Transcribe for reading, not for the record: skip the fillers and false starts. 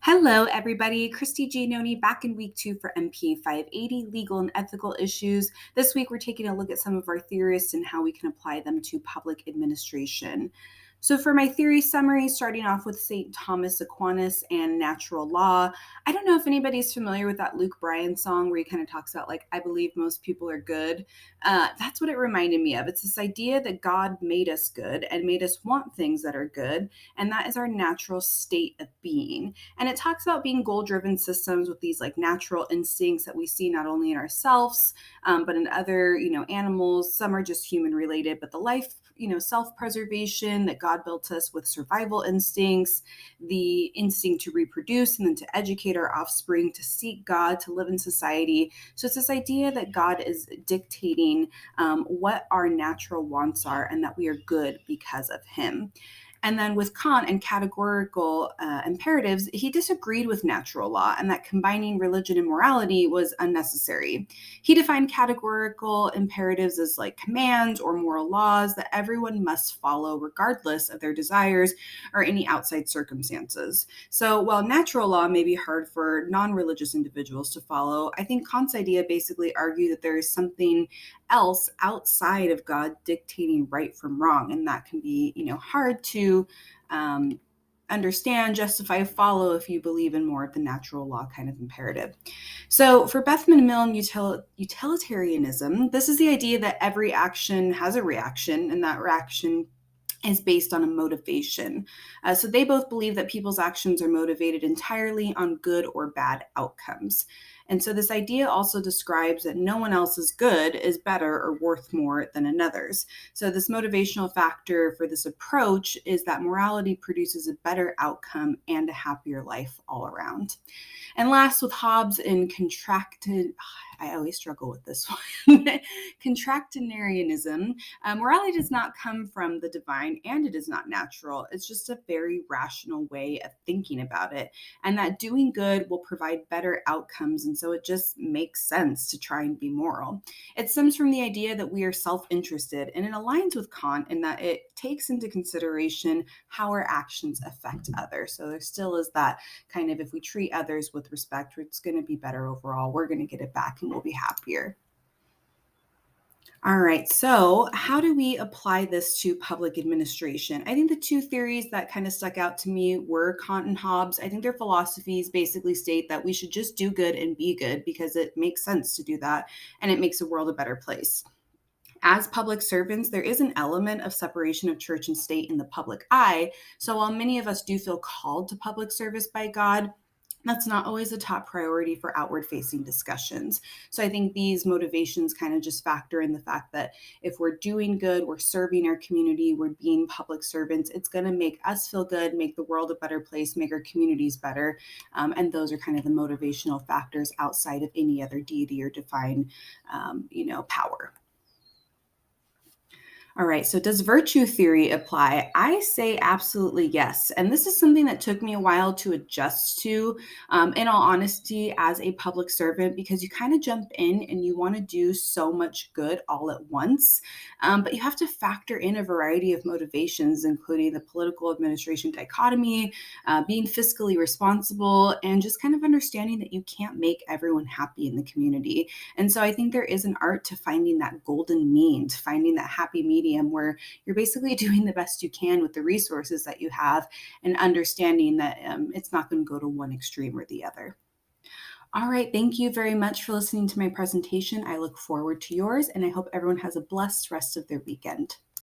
Hello, everybody. Christy Giannoni back in week 2 for MPA580 Legal and Ethical Issues. This week, we're taking a look at some of our theories and how we can apply them to public administration. So for my theory summary, starting off with St. Thomas Aquinas and natural law, I don't know if anybody's familiar with that Luke Bryan song where he kind of talks about I believe most people are good. That's what it reminded me of. It's this idea that God made us good and made us want things that are good, and that is our natural state of being. And it talks about being goal-driven systems with these natural instincts that we see not only in ourselves, but in other, animals. Some are just human related, but the life, self-preservation, that God built us with survival instincts, the instinct to reproduce and then to educate our offspring, to seek God, to live in society. So it's this idea that God is dictating what our natural wants are and that we are good because of him. And then with Kant and categorical imperatives, he disagreed with natural law and that combining religion and morality was unnecessary. He defined categorical imperatives as commands or moral laws that everyone must follow regardless of their desires or any outside circumstances. So while natural law may be hard for non-religious individuals to follow, I think Kant's idea basically argued that there is something else outside of God dictating right from wrong, and that can be hard to understand, justify, follow if you believe in more of the natural law kind of imperative. So for Bethman Mill utilitarianism, this is the idea that every action has a reaction, and that reaction is based on a motivation. So they both believe that people's actions are motivated entirely on good or bad outcomes. And so this idea also describes that no one else's good is better or worth more than another's. So this motivational factor for this approach is that morality produces a better outcome and a happier life all around. And last, with Hobbes and I always struggle with this one, contractinarianism, morality does not come from the divine and it is not natural. It's just a very rational way of thinking about it, and that doing good will provide better outcomes. And so it just makes sense to try and be moral. It stems from the idea that we are self-interested, and it aligns with Kant in that it takes into consideration how our actions affect others. So there still is that kind of, if we treat others with respect, it's going to be better overall. We're going to get it back and we'll be happier. All right, so how do we apply this to public administration? I think the two theories that kind of stuck out to me were Kant and Hobbes. I think their philosophies basically state that we should just do good and be good because it makes sense to do that, and it makes the world a better place. As public servants, there is an element of separation of church and state in the public eye. So while many of us do feel called to public service by God, that's not always a top priority for outward-facing discussions. So I think these motivations kind of just factor in the fact that if we're doing good, we're serving our community, we're being public servants, it's going to make us feel good, make the world a better place, make our communities better. And those are kind of the motivational factors outside of any other deity or divine, power. All right, so does virtue theory apply? I say absolutely yes. And this is something that took me a while to adjust to, in all honesty, as a public servant, because you kind of jump in and you want to do so much good all at once. But you have to factor in a variety of motivations, including the political administration dichotomy, being fiscally responsible, and just kind of understanding that you can't make everyone happy in the community. And so I think there is an art to finding that golden mean, to finding that happy medium where you're basically doing the best you can with the resources that you have and understanding that it's not going to go to one extreme or the other. All right, thank you very much for listening to my presentation. I look forward to yours, and I hope everyone has a blessed rest of their weekend.